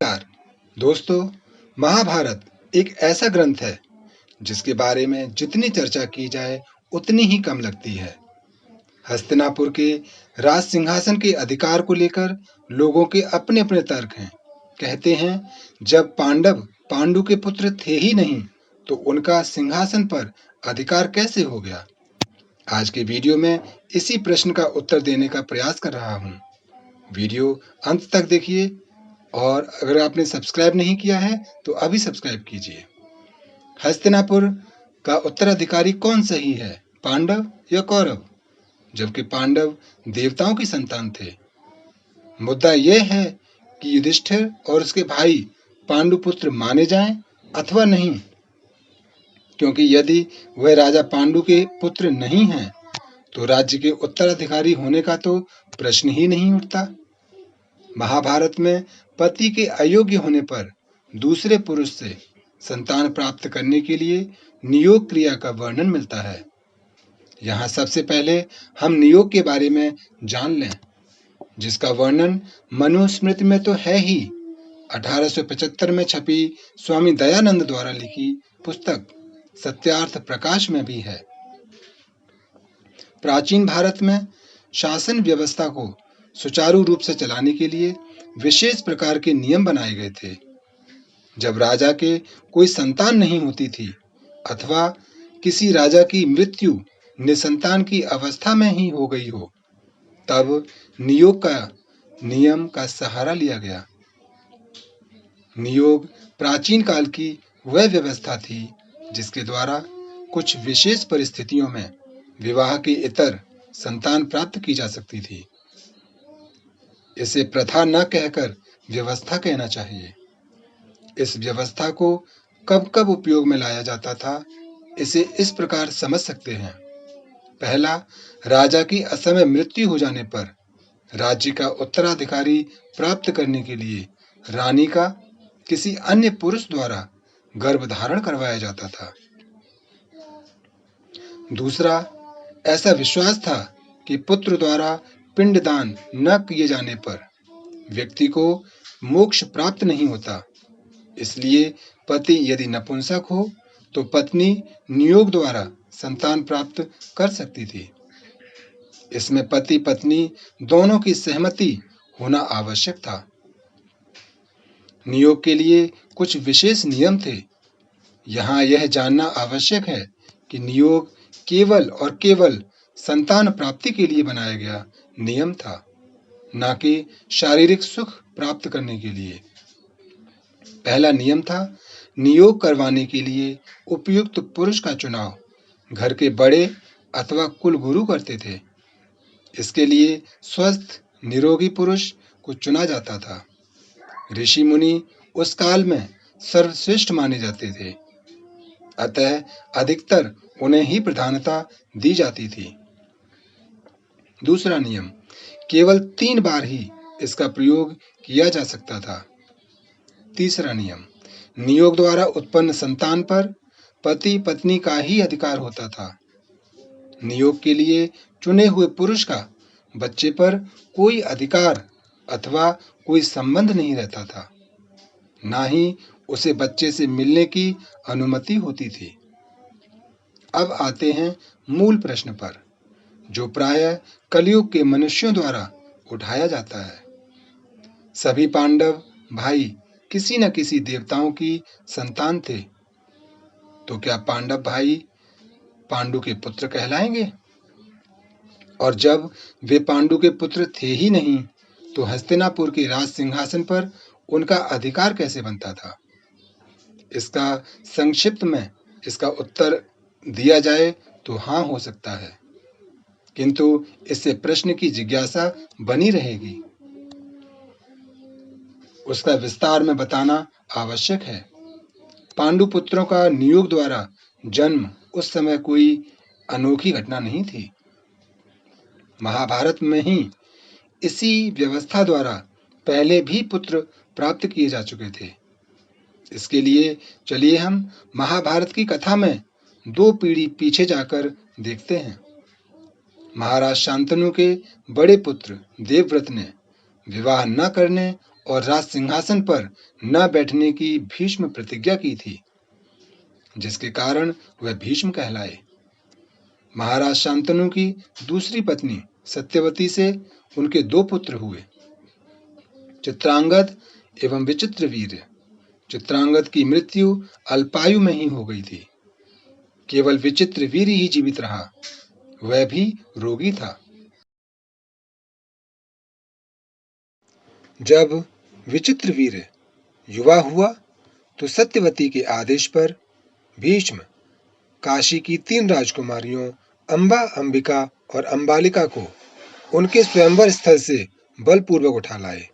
नमस्कार दोस्तों, महाभारत एक ऐसा ग्रंथ है जिसके बारे में जितनी चर्चा की जाए उतनी ही कम लगती है। हस्तिनापुर के राज सिंहासन के अधिकार को लेकर लोगों के अपने अपने तर्क हैं। कहते हैं जब पांडव पांडु के पुत्र थे ही नहीं तो उनका सिंहासन पर अधिकार कैसे हो गया। आज के वीडियो में इसी प्रश्न का उत्तर देने का प्रयास कर रहा हूँ। वीडियो अंत तक देखिए और अगर आपने सब्सक्राइब नहीं किया है तो अभी सब्सक्राइब कीजिए। हस्तिनापुर का उत्तराधिकारी कौन सही है, पांडव या कौरव? जबकि पांडव देवताओं की संतान थे। मुद्दा यह है कि युधिष्ठिर और उसके भाई पांडुपुत्र माने जाएं अथवा नहीं, क्योंकि यदि वह राजा पांडु के पुत्र नहीं हैं तो राज्य के उत्तराधिकारी होने का तो प्रश्न ही नहीं उठता। महाभारत में पति के अयोग्य होने पर दूसरे पुरुष से संतान प्राप्त करने के लिए नियोग क्रिया का वर्णन मिलता है। यहाँ सबसे पहले हम नियोग के बारे में जान लें, जिसका वर्णन मनुस्मृति में तो है ही, 1875 में छपी स्वामी दयानंद द्वारा लिखी पुस्तक सत्यार्थ प्रकाश में भी है। प्राचीन भारत में शासन व्यवस्था को सुचारू रूप से चलाने के लिए विशेष प्रकार के नियम बनाए गए थे। जब राजा के कोई संतान नहीं होती थी अथवा किसी राजा की मृत्यु निसंतान की अवस्था में ही हो गई हो, तब नियोग का नियम का सहारा लिया गया। नियोग प्राचीन काल की वह व्यवस्था थी जिसके द्वारा कुछ विशेष परिस्थितियों में विवाह के इतर संतान प्राप्त की जा सकती थी। इसे प्रथा न कहकर व्यवस्था कहना चाहिए। इस व्यवस्था को कब कब उपयोग में लाया जाता था, इसे इस प्रकार समझ सकते हैं। पहला, राजा की असमय मृत्यु हो जाने पर राज्य का उत्तराधिकारी प्राप्त करने के लिए रानी का किसी अन्य पुरुष द्वारा गर्भ धारण करवाया जाता था। दूसरा, ऐसा विश्वास था कि पुत्र द्वारा पिंडदान न किए जाने पर व्यक्ति को मोक्ष प्राप्त नहीं होता, इसलिए पति यदि नपुंसक हो तो पत्नी नियोग द्वारा संतान प्राप्त कर सकती थी। इसमें पति पत्नी दोनों की सहमति होना आवश्यक था। नियोग के लिए कुछ विशेष नियम थे। यहाँ यह जानना आवश्यक है कि नियोग केवल और केवल संतान प्राप्ति के लिए बनाया गया नियम था, न कि शारीरिक सुख प्राप्त करने के लिए। पहला नियम था, नियोग करवाने के लिए उपयुक्त पुरुष का चुनाव घर के बड़े अथवा कुल गुरु करते थे। इसके लिए स्वस्थ निरोगी पुरुष को चुना जाता था। ऋषि मुनि उस काल में सर्वश्रेष्ठ माने जाते थे, अतः अधिकतर उन्हें ही प्रधानता दी जाती थी। दूसरा नियम, केवल 3 बार ही इसका प्रयोग किया जा सकता था। तीसरा नियम, नियोग द्वारा उत्पन्न संतान पर पति पत्नी का ही अधिकार होता था। नियोग के लिए चुने हुए पुरुष का बच्चे पर कोई अधिकार अथवा कोई संबंध नहीं रहता था, ना ही उसे बच्चे से मिलने की अनुमति होती थी। अब आते हैं मूल प्रश्न पर, जो प्रायः कलयुग के मनुष्यों द्वारा उठाया जाता है। सभी पांडव भाई किसी न किसी देवताओं की संतान थे, तो क्या पांडव भाई पांडु के पुत्र कहलाएंगे? और जब वे पांडु के पुत्र थे ही नहीं तो हस्तिनापुर के राज सिंहासन पर उनका अधिकार कैसे बनता था? इसका संक्षिप्त में इसका उत्तर दिया जाए तो हाँ हो सकता है, किंतु इससे प्रश्न की जिज्ञासा बनी रहेगी। उसका विस्तार में बताना आवश्यक है। पांडु पुत्रों का नियोग द्वारा जन्म उस समय कोई अनोखी घटना नहीं थी। महाभारत में ही इसी व्यवस्था द्वारा पहले भी पुत्र प्राप्त किए जा चुके थे। इसके लिए चलिए हम महाभारत की कथा में 2 पीढ़ी पीछे जाकर देखते हैं। महाराज शांतनु के बड़े पुत्र देवव्रत ने विवाह न करने और राज सिंहासन पर न बैठने की भीष्म प्रतिज्ञा की थी, जिसके कारण वह भीष्म कहलाए। महाराज शांतनु की दूसरी पत्नी सत्यवती से उनके 2 पुत्र हुए, चित्रांगद एवं विचित्रवीर्य। चित्रांगद की मृत्यु अल्पायु में ही हो गई थी। केवल विचित्रवीर्य ही जीवित रहा, वह भी रोगी था। जब विचित्रवीर्य युवा हुआ तो सत्यवती के आदेश पर भीष्म काशी की 3 राजकुमारियों अंबा, अंबिका और अंबालिका को उनके स्वयंवर स्थल से बलपूर्वक उठा लाए।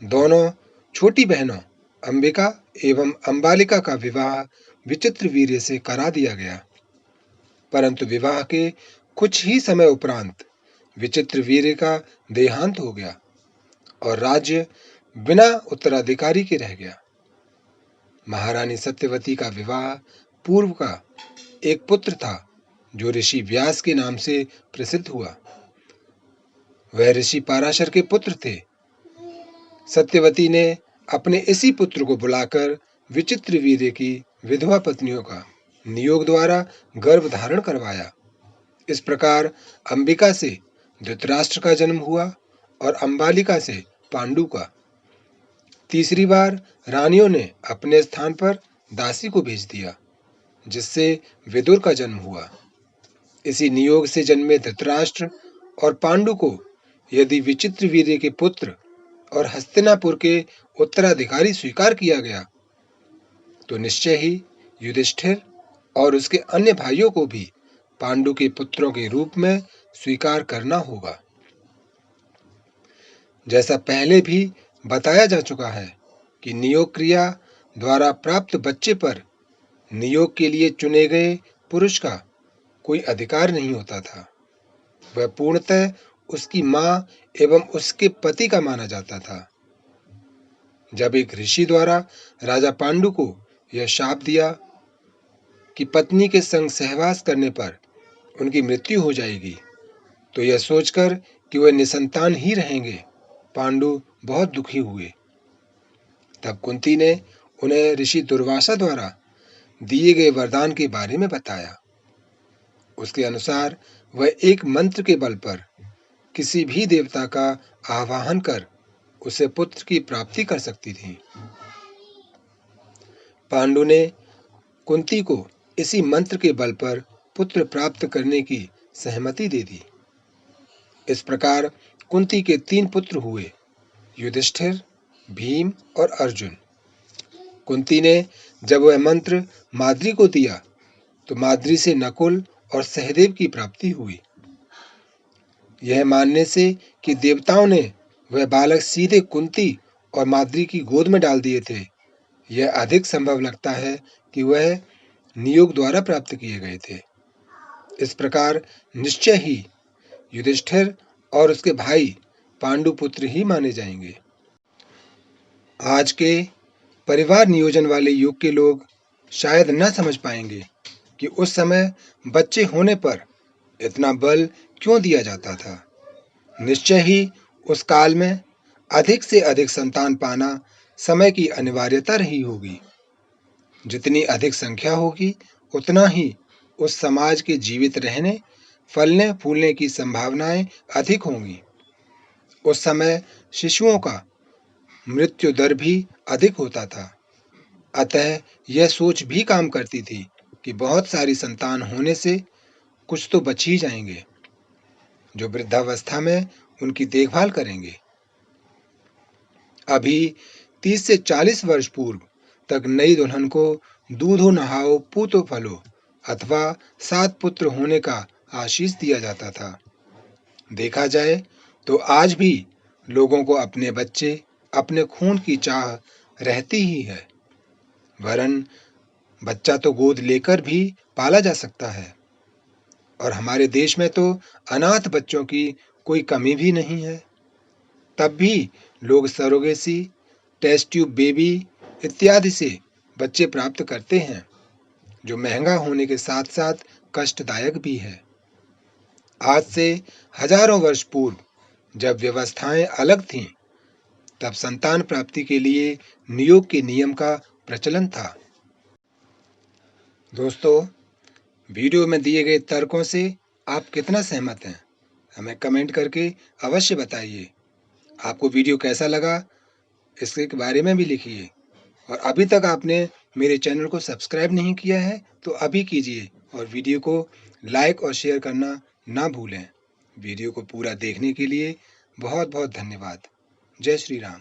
दोनों छोटी बहनों अंबिका एवं अंबालिका का विवाह विचित्रवीर्य से करा दिया गया, परंतु विवाह के कुछ ही समय उपरांत विचित्रवीर्य का देहांत हो गया और राज्य बिना उत्तराधिकारी के रह गया। महारानी सत्यवती का विवाह पूर्व का एक पुत्र था जो ऋषि व्यास के नाम से प्रसिद्ध हुआ। वह ऋषि पाराशर के पुत्र थे। सत्यवती ने अपने इसी पुत्र को बुलाकर विचित्रवीर्य की विधवा पत्नियों का नियोग द्वारा गर्भ धारण करवाया। इस प्रकार अंबिका से धृतराष्ट्र का जन्म हुआ और अंबालिका से पांडु का। तीसरी बार रानियों ने अपने स्थान पर दासी को भेज दिया, जिससे विदुर का जन्म हुआ। इसी नियोग से जन्मे धृतराष्ट्र और पांडु को यदि विचित्रवीर्य के पुत्र और हस्तिनापुर के उत्तराधिकारी स्वीकार किया गया तो निश्चय ही युधिष्ठिर और उसके अन्य भाइयों को भी पांडु के पुत्रों के रूप में स्वीकार करना होगा। जैसा पहले भी बताया जा चुका है कि नियोग क्रिया द्वारा प्राप्त बच्चे पर नियोग के लिए चुने गए पुरुष का कोई अधिकार नहीं होता था। वह पूर्णतः उसकी मां एवं उसके पति का माना जाता था। जब एक ऋषि द्वारा राजा पांडु को यह शाप दिया कि पत्नी के संग सहवास करने पर उनकी मृत्यु हो जाएगी, तो यह सोचकर कि वह निसंतान ही रहेंगे, पांडु बहुत दुखी हुए। तब कुंती ने उन्हें ऋषि दुर्वासा द्वारा दिए गए वरदान के बारे में बताया। उसके अनुसार वह एक मंत्र के बल पर किसी भी देवता का आवाहन कर उसे पुत्र की प्राप्ति कर सकती थी। पांडु ने कुंती को इसी मंत्र के बल पर पुत्र प्राप्त करने की सहमति दे दी। इस प्रकार कुंती के 3 पुत्र हुए, युधिष्ठिर, भीम और अर्जुन। कुंती ने जब वह मंत्र माद्री को दिया तो माद्री से नकुल और सहदेव की प्राप्ति हुई। यह मानने से कि देवताओं ने वह बालक सीधे कुंती और माद्री की गोद में डाल दिए थे, यह अधिक संभव लगता है कि वह नियोग द्वारा प्राप्त किए गए थे। इस प्रकार निश्चय ही युधिष्ठिर और उसके भाई पांडु पुत्र ही माने जाएंगे। आज के परिवार नियोजन वाले युग के लोग शायद न समझ पाएंगे कि उस समय बच्चे होने पर इतना बल क्यों दिया जाता था। निश्चय ही उस काल में अधिक से अधिक संतान पाना समय की अनिवार्यता रही होगी। जितनी अधिक संख्या होगी उतना ही उस समाज के जीवित रहने, फलने फूलने की संभावनाएं अधिक होंगी। उस समय शिशुओं का मृत्यु दर भी अधिक होता था। अतः यह सोच भी काम करती थी कि बहुत सारी संतान होने से कुछ तो बच ही जाएंगे, जो वृद्धावस्था में उनकी देखभाल करेंगे। अभी 30 से 40 वर्ष पूर्व तक नई दुल्हन को दूधो नहाओ पूतो फलो अथवा 7 पुत्र होने का आशीष दिया जाता था। देखा जाए तो आज भी लोगों को अपने बच्चे, अपने खून की चाह रहती ही है। वरन बच्चा तो गोद लेकर भी पाला जा सकता है, और हमारे देश में तो अनाथ बच्चों की कोई कमी भी नहीं है। तब भी लोग सरोगेसी, टेस्ट ट्यूब बेबी इत्यादि से बच्चे प्राप्त करते हैं, जो महंगा होने के साथ साथ कष्टदायक भी है। आज से हजारों वर्ष पूर्व जब व्यवस्थाएं अलग थीं, तब संतान प्राप्ति के लिए नियोग के नियम का प्रचलन था। दोस्तों, वीडियो में दिए गए तर्कों से आप कितना सहमत हैं? हमें कमेंट करके अवश्य बताइए। आपको वीडियो कैसा लगा, इसके बारे में भी लिखिए। और अभी तक आपने मेरे चैनल को सब्सक्राइब नहीं किया है तो अभी कीजिए और वीडियो को लाइक और शेयर करना ना भूलें। वीडियो को पूरा देखने के लिए बहुत बहुत धन्यवाद। जय श्री राम।